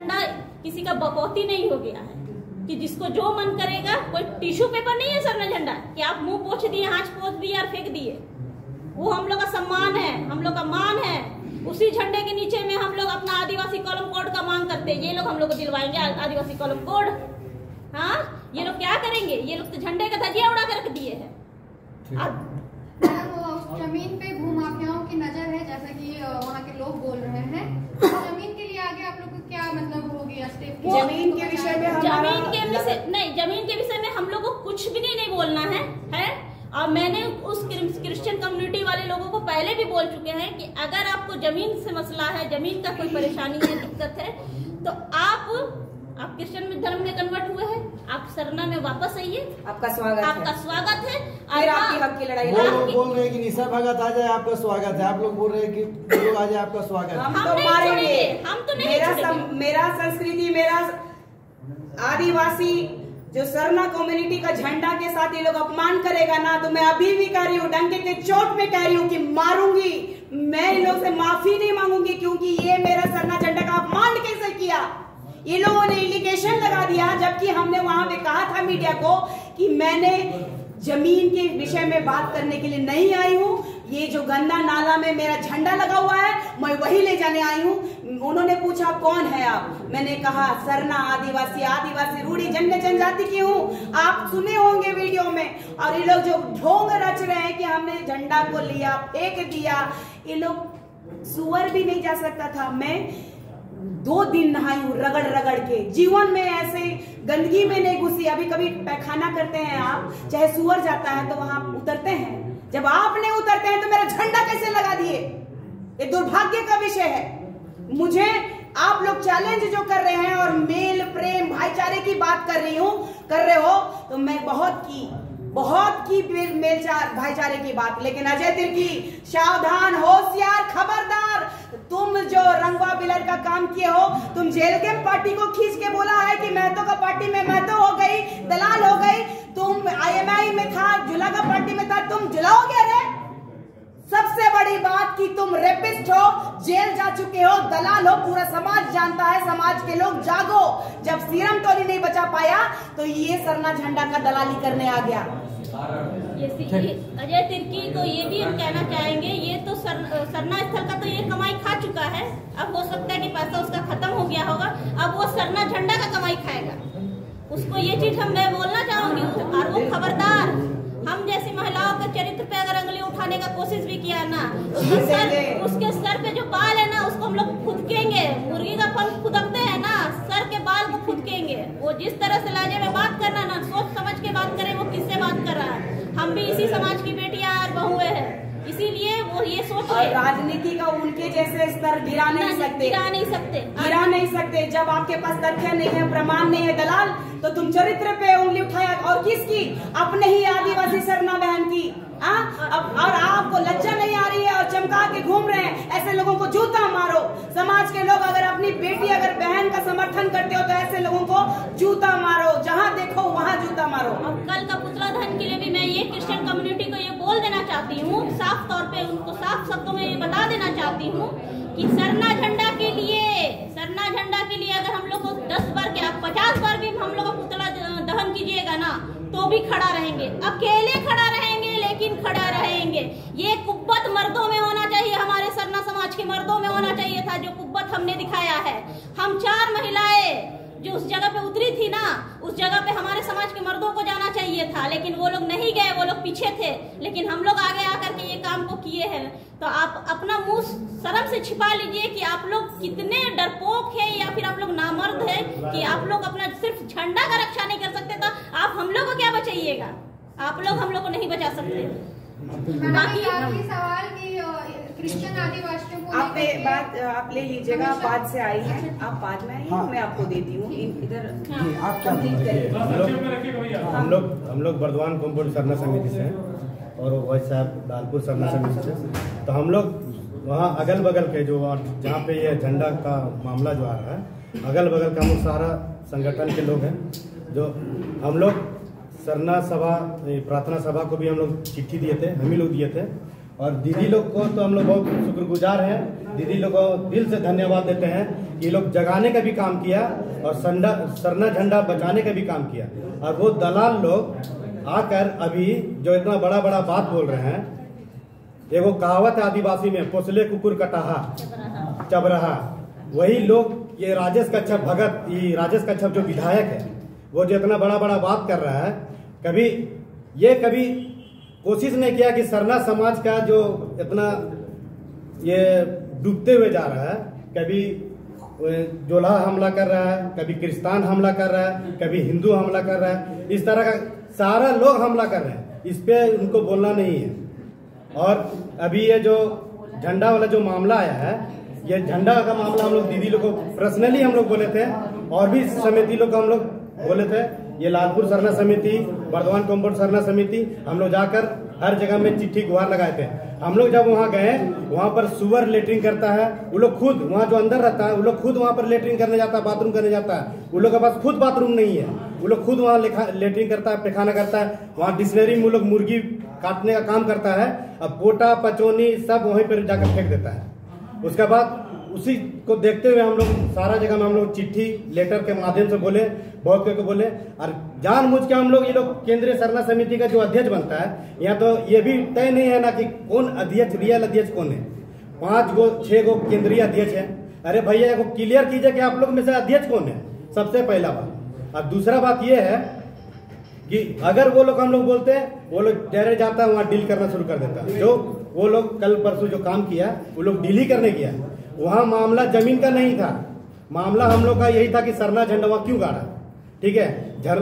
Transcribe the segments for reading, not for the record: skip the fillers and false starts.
किसी का बकौती नहीं हो गया है कि जिसको जो मन करेगा। कोई टिश्यू पेपर नहीं है सरना झंडा कि आप मुंह पोंछ दिए, हाथ पोंछ दिए और फेंक दिए। वो हम लोग का सम्मान है, हम लोग का मान है। उसी झंडे के नीचे में हम लोग अपना आदिवासी कॉलम कोड का मांग करते हैं। ये लोग हम लोग को दिलवाएंगे आदिवासी कॉलम कोड। हाँ, ये लोग क्या करेंगे? ये लोग तो झंडे का धजिया उड़ा कर रख दिए है। जमीन पे भूमाफियाओं की नजर है, जैसा कि वहाँ के लोग बोल रहे हैं। जमीन के लिए आगे आप लोग को क्या मतलब होगी स्टेप? जमीन के विषय में जमीन के विषय में हम लोग को कुछ भी नहीं बोलना है। और मैंने उस क्रिश्चियन कम्युनिटी वाले लोगों को पहले भी बोल चुके हैं कि अगर आपको जमीन से मसला है, जमीन का कोई परेशानी है, दिक्कत है, तो आप क्रिश्चियन धर्म में कन्वर्ट हुए हैं, आप सरना में वापस आइए। आपका स्वागत है। फिर आपकी हक की लड़ाई बोल रहे हैं कि निशा भगत आ जाए, आपका स्वागत है। आप लोग बोल रहे हैं कि लोग आ जाए, आपका स्वागत है। हम तो मारेंगे, हम तो नहीं। मेरा संस्कृति, मेरा आदिवासी जो सरना कम्युनिटी का झंडा के साथ ये लोग अपमान करेगा ना, तो मैं अभी भी कह रही हूँ, डंके के चोट में कह रही हूँ कि मारूंगी। मैं इन लोग से माफी नहीं मांगूंगी, क्योंकि ये मेरा सरना झंडा का अपमान कैसे किया। ये लोगों ने एलिगेशन लगा दिया, जबकि हमने वहां पे कहा था मीडिया को कि मैंने जमीन के विषय में बात करने के लिए नहीं आई हूँ। ये जो गंदा नाला में मेरा झंडा लगा हुआ है, मैं वही ले जाने आई हूँ। उन्होंने पूछा कौन है आप? मैंने कहा सरना आदिवासी रूढ़ी जनजाति की हूँ। आप सुने होंगे वीडियो में। और ये लोग जो ढोंग रच रहे हैं कि हमने झंडा को लिया, फेंक दिया, ये लोग सुअर भी नहीं जा सकता था। मैं 2 दिन नहाई हूँ रगड़ के, जीवन में ऐसे गंदगी में नहीं घुसी। अभी कभी पैखाना करते हैं आप, चाहे सुअर जाता है तो वहां उतरते हैं, जब आप नहीं उतरते हैं तो मेरा झंडा कैसे लगा दिए? ये दुर्भाग्य का विषय है। मुझे आप लोग चैलेंज जो कर रहे हैं और मेल प्रेम भाईचारे की बात कर रहे हो, तो मैं बहुत की मेल भाईचारे की बात। लेकिन अजय तिर्की, सावधान, होशियार, खबरदार। तुम जो रंगवा बिलर का काम किए हो, तुम जेल के पार्टी को खींच के बोला है कि महतो का पार्टी में महतो हो गई, दलाल हो गई। तुम IMI में था, जुला का पार्टी में था, तुम जुलाओगे रे। सबसे बड़ी बात कि तुम रेपिस्ट हो, जेल जा चुके हो, दलाल हो, पूरा समाज जानता है। समाज के लोग जागो। जब सीरम टोली नहीं बचा पाया तो ये सरना झंडा का दलाली करने आ गया। अजय तिर्की को ये भी हम कहना चाहेंगे, ये तो सरना स्थल का तो ये कमाई खा चुका है। अब हो सकता है कि पैसा उसका खत्म हो गया होगा, अब वो सरना झंडा का कमाई खाएगा। उसको ये चीज मैं बोलना चाहूंगी। और वो खबरदार, हम जैसी महिलाओं के चरित्र पे अगर अंगली उठाने का कोशिश भी किया ना, उसके सर पे जो बाल है ना, उसको हम लोग फुदकेंगे। मुर्गी का पंख फुदकते हैं ना, सर के बाल को फुदकेंगे। वो जिस तरह से लहजे में बात करना ना, सोच समझ के बात करे, वो किससे बात कर रहा है। हम भी इसी समाज की बेटियां और बहुएं हैं, इसीलिए वो ये सोच रहे। राजनीति का उनके जैसे स्तर गिरा नहीं सकते। जब आपके पास तथ्य नहीं है, प्रमाण नहीं है, दलाल, तो तुम चरित्र पे उंगली उठाया। और किसकी? अपने ही आदिवासी सरना बहन की। और आपको लज्जा नहीं आ रही है और चमका के घूम रहे हैं। ऐसे लोगों को जूता मारो। समाज के लोग अगर अपनी बेटी, अगर बहन का समर्थन करते हो तो ऐसे लोगों को जूता मारो, जहाँ देखो वहाँ जूता मारो। और कल का पुतला दहन के लिए भी मैं ये क्रिश्चियन कम्युनिटी को ये बोल देना चाहती हूँ, साफ तौर पे उनको साफ शब्दों में ये बता देना चाहती हूँ कि सरना झंडा के लिए अगर हम लोग को 10 बार क्या 50 बार भी हम लोग को पुतला दहन कीजिएगा ना, तो भी खड़ा रहेंगे। अकेले खड़ा रहेंगे, लेकिन खड़ा रहेंगे। ये कुब्बत मर्दों में होना चाहिए, हमारे सरना समाज के मर्दों में होना चाहिए था, जो कुब्बत हमने दिखाया है। हम 4 महिलाएं जो उस जगह पे उतरी थी ना, उस जगह पे हमारे समाज के मर्दों को जाना चाहिए था, लेकिन वो लोग नहीं गए, वो लोग पीछे थे। लेकिन हम लोग आगे आकर के ये काम को किए हैं। तो आप अपना मुंह शर्म से छिपा लीजिए कि आप लोग कितने डरपोक हैं, या फिर आप लोग नामर्द हैं कि आप लोग अपना सिर्फ झंडा का रक्षा नहीं कर सकते। तो आप हम लोग को क्या बचाइएगा? आप लोग हम लोग को नहीं बचा सकते। बाकी सवाल की क्रिश्चियन आदिवासियों को आप ले लीजिएगा, बाद से आई है, आप बाद में आइए। मैं आपको देती हूँ इधर। आप क्या हम लोग बर्दवान कंपाउंड सरना समिति से हैं और वही साहब दालपुर सरना समिति से। तो हम लोग वहाँ अगल बगल के जो जहाँ पे ये झंडा का मामला जो आ रहा है, अगल बगल का हम लोग सारा संगठन के लोग हैं। जो हम लोग सरना सभा, प्रार्थना सभा को भी हम लोग चिट्ठी दिए थे, हम ही लोग दिए थे। और दीदी लोग को तो हम लोग बहुत शुक्रगुजार हैं। दीदी लोग को दिल से धन्यवाद देते हैं ये लोग जगाने का भी काम किया और सरना झंडा बचाने का भी काम किया। और वो दलाल लोग आकर अभी जो इतना बड़ा बड़ा बात बोल रहे हैं, एगो कहावत है आदिवासी में, पोसले कुकुर कटाहा चबरहा, वही लोग ये राजेश कच्छप भगत, ये राजेश कच्छप जो विधायक है, वो जो इतना बड़ा बड़ा बात कर रहा है, कभी कोशिश नहीं किया कि सरना समाज का जो इतना ये डूबते हुए जा रहा है, कभी जोल्हा हमला कर रहा है, कभी क्रिस्तान हमला कर रहा है, कभी हिंदू हमला कर रहा है, इस तरह का सारा लोग हमला कर रहे हैं, इस पे उनको बोलना नहीं है। और अभी ये जो झंडा वाला जो मामला आया है, ये झंडा का मामला हम लोग दीदी लोग को पर्सनली हम लोग बोले थे और भी समिति लोग को हम लोग बोले थे। ये लालपुर सरना समिति, बर्दवान कंपाउंड सरना समिति, हम लोग जाकर हर जगह में चिट्ठी गुहार लगाए थे। हम लोग जब वहाँ गए, वहाँ पर सुअर लेटरिन करता है, वो लोग खुद वहाँ जो अंदर रहता है, वो लोग खुद वहाँ पर लेटरिन करने जाता है, बाथरूम करने जाता है, वो लोग के पास खुद बाथरूम नहीं है, वो लोग खुद वहाँ लेटरिन करता है, पैखाना करता है। वहाँ डिक्शनरी में वो लोग मुर्गी काटने का काम करता है, अब पोटा पचौनी सब वहीं पर जाकर फेंक देता है। उसके बाद उसी को देखते हुए हम लोग सारा जगह में हम लोग चिट्ठी लेटर के माध्यम से बोले, बहुत को बोले, और जानबूझ के हम लोग ये लोग केंद्रीय सरना समिति का जो अध्यक्ष बनता है, यहाँ तो ये भी तय नहीं है ना कि कौन अध्यक्ष, रियल अध्यक्ष कौन है। 5 गो 6 गो केंद्रीय अध्यक्ष है। अरे भैया को क्लियर कीजिए कि आप लोग में से अध्यक्ष कौन है, सबसे पहला बात। और दूसरा बात ये है कि अगर वो लोग हम लोग बोलते हैं, वो लोग डायरेक्ट जाता है वहाँ डील करना शुरू कर देता है। जो वो लोग कल परसों जो काम किया, वो लोग डील ही करने गया, वहाँ मामला जमीन का नहीं था, मामला हम लोग का यही था कि सरना झंडा वहाँ क्यों गाड़ा। ठीक है,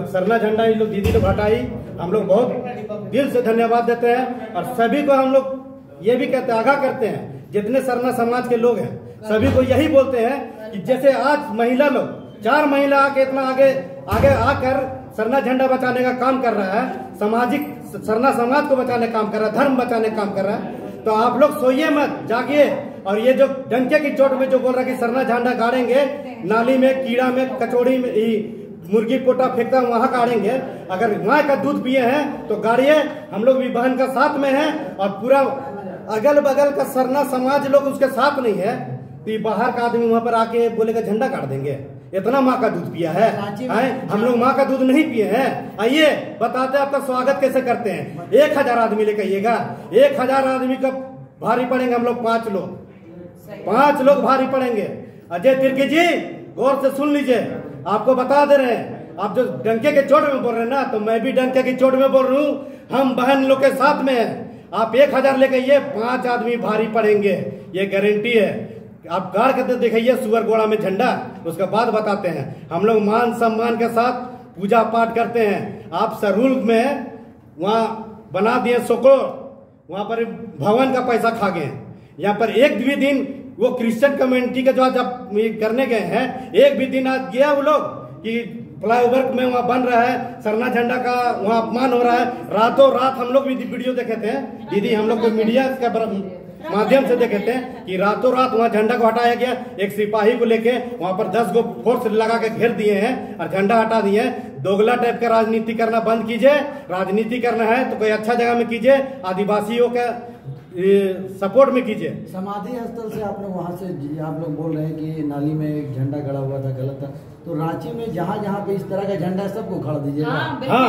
सरना झंडा ये लोग दीदी लोग हटाई, हम लोग बहुत दिल से धन्यवाद देते हैं। और सभी को हम लोग ये भी कहते हैं, आगाह करते हैं, जितने सरना समाज के लोग हैं सभी को यही बोलते हैं कि जैसे आज महिला लोग 4 महिला आके इतना आगे आकर सरना झंडा बचाने का काम कर रहा है, सामाजिक सरना समाज को बचाने का काम कर रहा है, धर्म बचाने का काम कर रहा है, तो आप लोग सोइए मत, जागिए। और ये जो डंके की चोट में जो बोल रहा है कि सरना झंडा गाड़ेंगे, नाली में, कीड़ा में, कचौड़ी में, मुर्गी पोटा फेंकता है वहां गाड़ेंगे। अगर माँ का दूध पिए हैं तो गाड़िए, हम लोग भी बहन का साथ में हैं। और पूरा अगल बगल का सरना समाज लोग उसके साथ नहीं है, तो ये बाहर का आदमी वहां पर आके बोलेगा झंडा गाड़ देंगे। इतना माँ का दूध पिया है, हम लोग माँ का दूध नहीं पिए हैं। आइए बताते हैं आपका स्वागत कैसे करते हैं। 1000 आदमी लेकर आइएगा, 1000 आदमी का भारी पड़ेंगे हम लोग, 5 लोग भारी पड़ेंगे। अजय तिर्की जी गौर से सुन लीजिए, आपको बता दे रहे हैं, आप जो डंके के चोट में बोल रहे हैं ना, तो मैं भी डंके की चोट में बोल रहा हूँ, हम बहन लोग के साथ में हैं। आप 1000 लेके आइए, 5 आदमी भारी पड़ेंगे, ये गारंटी है। आप गाड़ करते दिखाइए सुअर गोड़ा में झंडा, उसके बाद बताते हैं। हम लोग मान सम्मान के साथ पूजा पाठ करते हैं। आप सरूल में वहाँ बना दिए सोको, वहाँ पर भवन का पैसा खा गए। यहाँ पर एक भी दिन वो क्रिश्चियन कम्युनिटी का जो जब करने गए हैं, एक भी दिन आज गया वो लोग कि फ्लाईओवर में वहाँ बन रहा है, सरना झंडा का वहाँ अपमान हो रहा है। रातों रात हम लोग भी वीडियो देखे थे दीदी, हम लोग को मीडिया के माध्यम से देखे थे कि रातों रात वहाँ झंडा को हटाया गया। एक सिपाही को लेके वहाँ पर 10 गो फोर्स लगा के घेर दिए हैं और झंडा हटा दिए हैं। दोगला टाइप का राजनीति करना बंद कीजिए। राजनीति करना है तो कोई अच्छा जगह में कीजिए, आदिवासियों का सपोर्ट में कीजिए। समाधि स्थल से आप लोग वहाँ से आप लोग बोल रहे हैं कि नाली में एक झंडा गड़ा हुआ था, गलत था, तो रांची में जहाँ जहाँ पे इस तरह का झंडा सबको उखाड़ दीजिएगा। हाँ,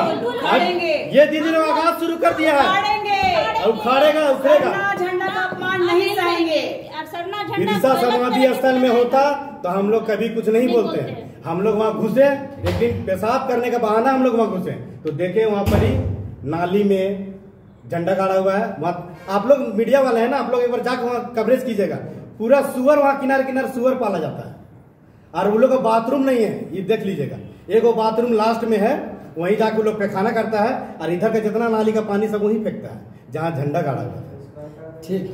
ये दीदी ने आगाज शुरू कर दिया है, उखाड़ेगा उखड़ेगा, झंडा का अपमान नहीं सहेंगे। बिरसा समाधि स्थल में होता तो हम लोग कभी कुछ नहीं बोलते हैं। हम लोग वहाँ घुसे, लेकिन पेशाब करने का बहाना हम लोग वहाँ घुसे तो देखे वहाँ पर ही नाली में झंडा गाड़ा हुआ है। वहाँ आप लोग मीडिया वाले हैं ना, आप लोग एक बार जाकर वहाँ कवरेज कीजिएगा। पूरा सुअर वहाँ किनारे किनारे सुअर पाला जाता है और वो लोग का बाथरूम नहीं है, ये देख लीजिएगा। एक वो बाथरूम लास्ट में है, वहीं जाके वो लोग पैखाना करता है और इधर का जितना नाली का पानी सब वहीं फेंकता है जहाँ झंडा गाड़ा हुआ है। ठीक।